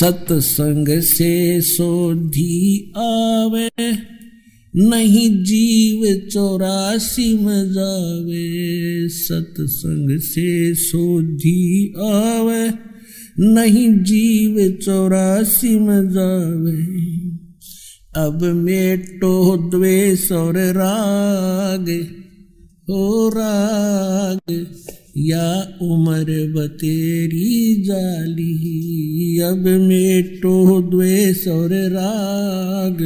सत्संग से सोधी आवे, नहीं जीव 84 में जावे। सत्संग से सोधी आवे, नहीं जीव 84 में जावे। अब मेटो द्वेष और राग, हो राग या उम्र बतेरी जाली। अब मेटो द्वेष और राग,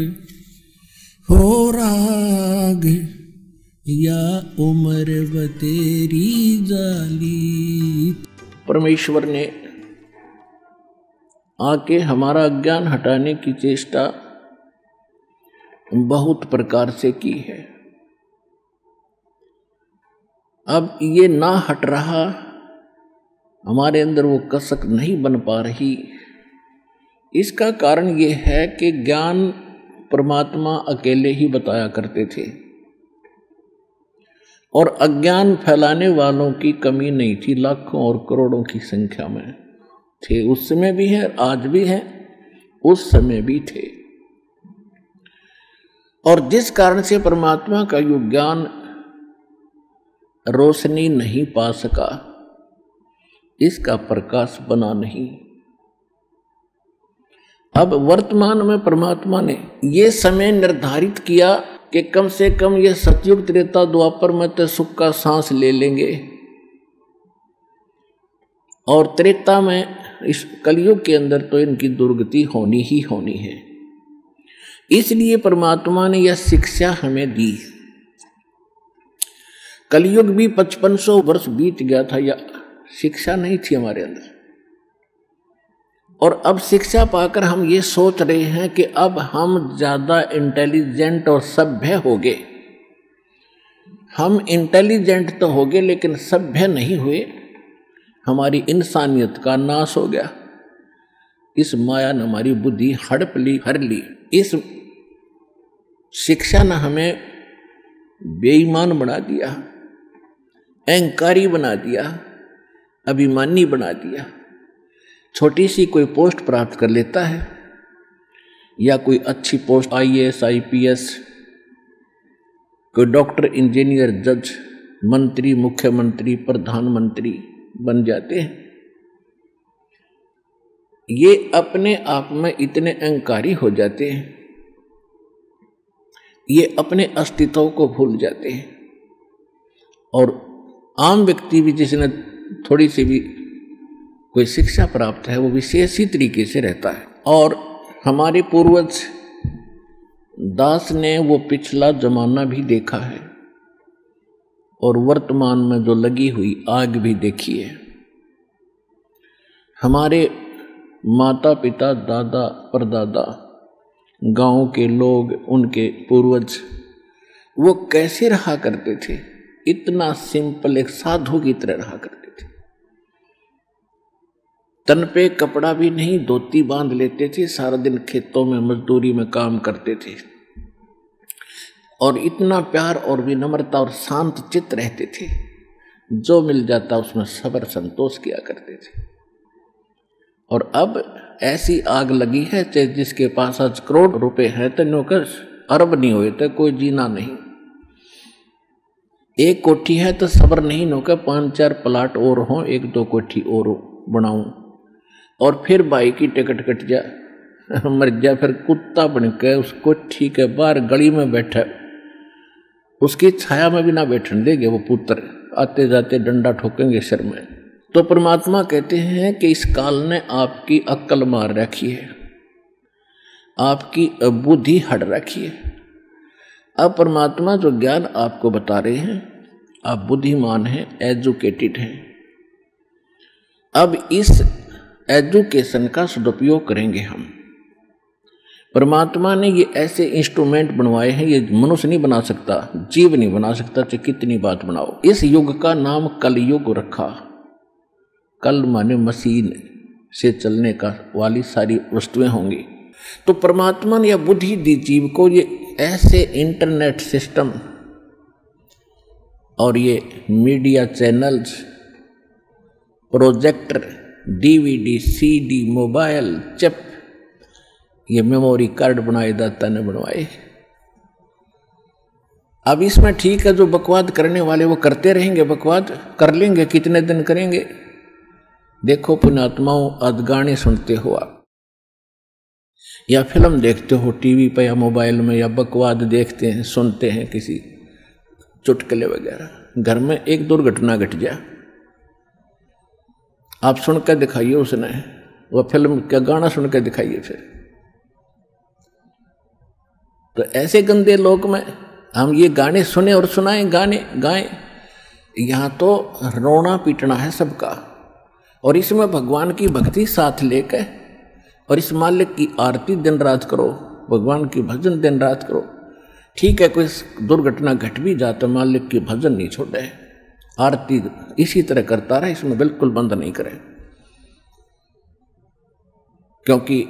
हो राग या उम्र बतेरी जाली। परमेश्वर ने आके हमारा अज्ञान हटाने की चेष्टा बहुत प्रकार से की है। अब ये ना हट रहा, हमारे अंदर वो कसक नहीं बन पा रही। इसका कारण ये है कि ज्ञान परमात्मा अकेले ही बताया करते थे और अज्ञान फैलाने वालों की कमी नहीं थी, लाखों और करोड़ों की संख्या में थे। उस समय भी है, आज भी है, उस समय भी थे। और जिस कारण से परमात्मा का यो ज्ञान रोशनी नहीं पा सका, इसका प्रकाश बना नहीं। अब वर्तमान में परमात्मा ने ये समय निर्धारित किया कि कम से कम ये सतयुग त्रेता द्वापर में तो सुख का सांस ले लेंगे और त्रेता में इस कलयुग के अंदर तो इनकी दुर्गति होनी ही होनी है। इसलिए परमात्मा ने यह शिक्षा हमें दी। कलयुग भी 5500 वर्ष बीत गया था, या शिक्षा नहीं थी हमारे अंदर। और अब शिक्षा पाकर हम ये सोच रहे हैं कि अब हम ज्यादा इंटेलिजेंट और सभ्य हो गए। हम इंटेलिजेंट तो हो गए लेकिन सभ्य नहीं हुए। हमारी इंसानियत का नाश हो गया। इस माया ने हमारी बुद्धि हड़प ली, हर ली। इस शिक्षा ने हमें बेईमान बना दिया, अहंकारी बना दिया, अभिमानी बना दिया। छोटी सी कोई पोस्ट प्राप्त कर लेता है या कोई अच्छी पोस्ट IAS IPS, कोई डॉक्टर, इंजीनियर, जज, मंत्री, मुख्यमंत्री, प्रधानमंत्री बन जाते हैं। ये अपने आप में इतने अहंकारी हो जाते हैं, ये अपने अस्तित्व को भूल जाते हैं। और आम व्यक्ति भी जिसने थोड़ी सी भी कोई शिक्षा प्राप्त है, वो विशेष ही तरीके से रहता है। और हमारे पूर्वज दास ने वो पिछला जमाना भी देखा है और वर्तमान में जो लगी हुई आग भी देखी है। हमारे माता पिता, दादा, परदादा, गांव के लोग, उनके पूर्वज, वो कैसे रहा करते थे? इतना सिंपल, एक साधु की तरह रहा करते थे। तन पे कपड़ा भी नहीं, धोती बांध लेते थे, सारा दिन खेतों में मजदूरी में काम करते थे और इतना प्यार और विनम्रता और शांत चित्त रहते थे। जो मिल जाता उसमें सब्र संतोष किया करते थे। और अब ऐसी आग लगी है, चाहे जिसके पास आज करोड़ रुपए हैं तो नौकर अरब नहीं हुए तो कोई जीना नहीं। एक कोठी है तो सब्र नहीं नौकर 5-4 प्लाट और हों, 1-2 कोठी और बनाऊं और फिर भाई की टिकट कट जा, मर जा, फिर कुत्ता बन के उस कोठी के बाहर गली में बैठा, उसकी छाया में भी ना बैठने देंगे वो पुत्र, आते जाते डंडा ठोकेंगे सिर में। तो परमात्मा कहते हैं कि इस काल ने आपकी अक्ल मार रखी है, आपकी बुद्धि हट रखी है। अब परमात्मा जो ज्ञान आपको बता रहे हैं, आप बुद्धिमान हैं, एजुकेटेड हैं। अब इस एजुकेशन का सदुपयोग करेंगे हम। परमात्मा ने ये ऐसे इंस्ट्रूमेंट बनवाए हैं, ये मनुष्य नहीं बना सकता, जीव नहीं बना सकता, चाहे कितनी बात बनाओ। इस युग का नाम कलयुग रखा। कल माने मशीन से चलने का वाली सारी वस्तुएं होंगी। तो परमात्मा ने यह बुद्धि दी जीव को, ये ऐसे इंटरनेट सिस्टम और ये media channels, projector, DVD, CD, mobile, chip, ये मेमोरी कार्ड बनाए दाता ने बनवाए। अब इसमें ठीक है, जो बकवाद करने वाले वो करते रहेंगे, बकवाद कर लेंगे, कितने दिन करेंगे। देखो पुण्यात्माओं, आज गाने सुनते हो आप, या फिल्म देखते हो टीवी पर या मोबाइल में, या बकवाद देखते हैं, सुनते हैं किसी चुटकुले वगैरह, घर में एक दुर्घटना घट जाए, आप सुन कर दिखाइए उसने, वह फिल्म का गाना सुन कर दिखाइए फिर। तो ऐसे गंदे लोक में हम ये गाने सुने और सुनाएं, गाने गाएं, यहां तो रोना पीटना है सबका। और इसमें भगवान की भक्ति साथ लेकर और इस मालिक की आरती दिन रात करो, भगवान की भजन दिन रात करो। ठीक है, कोई दुर्घटना घट भी जाता, मालिक की भजन नहीं छोड़े, आरती इसी तरह करता रहे, इसमें बिल्कुल बंद नहीं करे, क्योंकि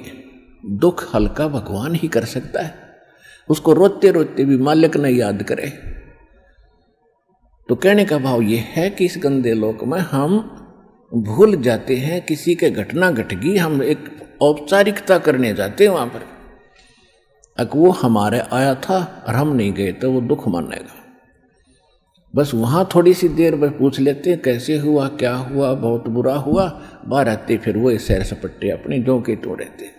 दुख हल्का भगवान ही कर सकता है। उसको रोते रोते भी मालिक ने याद करे। तो कहने का भाव यह है कि इस गंदे लोक में हम भूल जाते हैं, किसी के घटना घट गई, हम एक औपचारिकता करने जाते हैं वहां पर, अगर वो हमारे आया था और हम नहीं गए तो वो दुख मानेगा। बस वहां थोड़ी सी देर में पूछ लेते हैं कैसे हुआ, क्या हुआ, बहुत बुरा हुआ, बाहर आते फिर वो सैर सपट्टे अपने जो के तो रहते।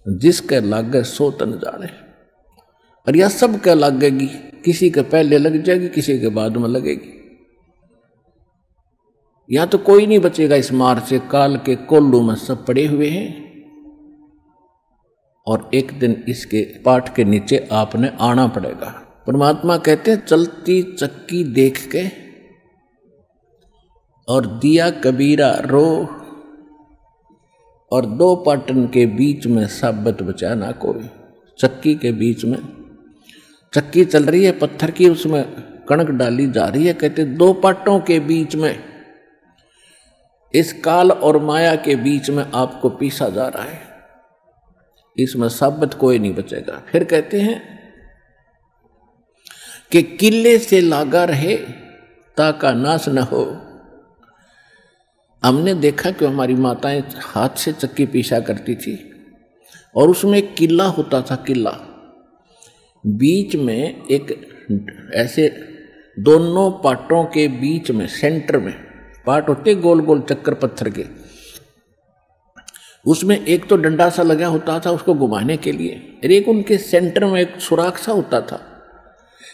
जिसके लागे सो तन जाने, और यह सब के लगेगी, किसी के पहले लग जाएगी, किसी के बाद में लगेगी। यहां तो कोई नहीं बचेगा इस मार से, काल के कोल्लू में सब पड़े हुए हैं। और एक दिन इसके पाठ के नीचे आपने आना पड़ेगा। परमात्मा कहते हैं चलती चक्की देख के और दिया कबीरा रो, और दो पाटन के बीच में साबत बचा ना कोई। चक्की के बीच में चक्की चल रही है पत्थर की, उसमें कणक डाली जा रही है, कहते दो पाटों के बीच में, इस काल और माया के बीच में आपको पीसा जा रहा है, इसमें साबित कोई नहीं बचेगा। फिर कहते हैं कि किले से लागा रहे ताका नाश न हो। हमने देखा कि हमारी माताएं हाथ से चक्की पीसा करती थी, और उसमें एक किला होता था, किला बीच में एक ऐसे दोनों पाटों के बीच में सेंटर में पाट होते गोल गोल चक्कर पत्थर के, उसमें एक तो डंडा सा लगा होता था उसको घुमाने के लिए, और एक उनके सेंटर में एक सुराख सा होता था,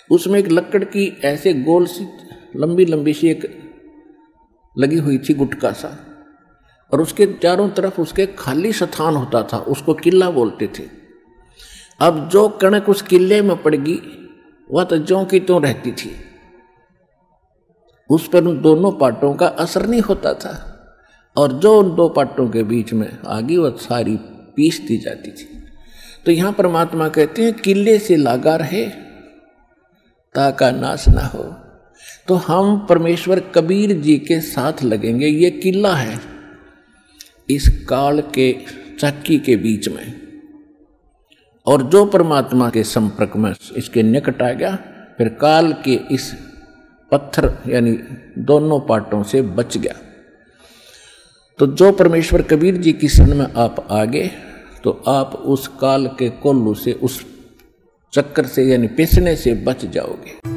उसमें एक लकड़ की ऐसे गोल सी लंबी लंबी सी एक लगी हुई थी गुटका सा, और उसके चारों तरफ उसके खाली स्थान होता था, उसको किला बोलते थे। अब जो कणक उस किले में पड़ गई वह तो ज्यों की त्यों रहती थी, उस पर उन दोनों पाटों का असर नहीं होता था, और जो उन दो पाटों के बीच में आ गई वह सारी पीस दी जाती थी। तो यहां परमात्मा कहते हैं किले से लागा रहे ताका नाश ना हो। तो हम परमेश्वर कबीर जी के साथ लगेंगे, ये किला है इस काल के चक्की के बीच में, और जो परमात्मा के संपर्क में इसके निकट आ गया फिर काल के इस पत्थर यानी दोनों पाटों से बच गया। तो जो परमेश्वर कबीर जी की शरण में आप आ गए तो आप उस काल के कोल्लू से, उस चक्कर से यानी पिसने से बच जाओगे।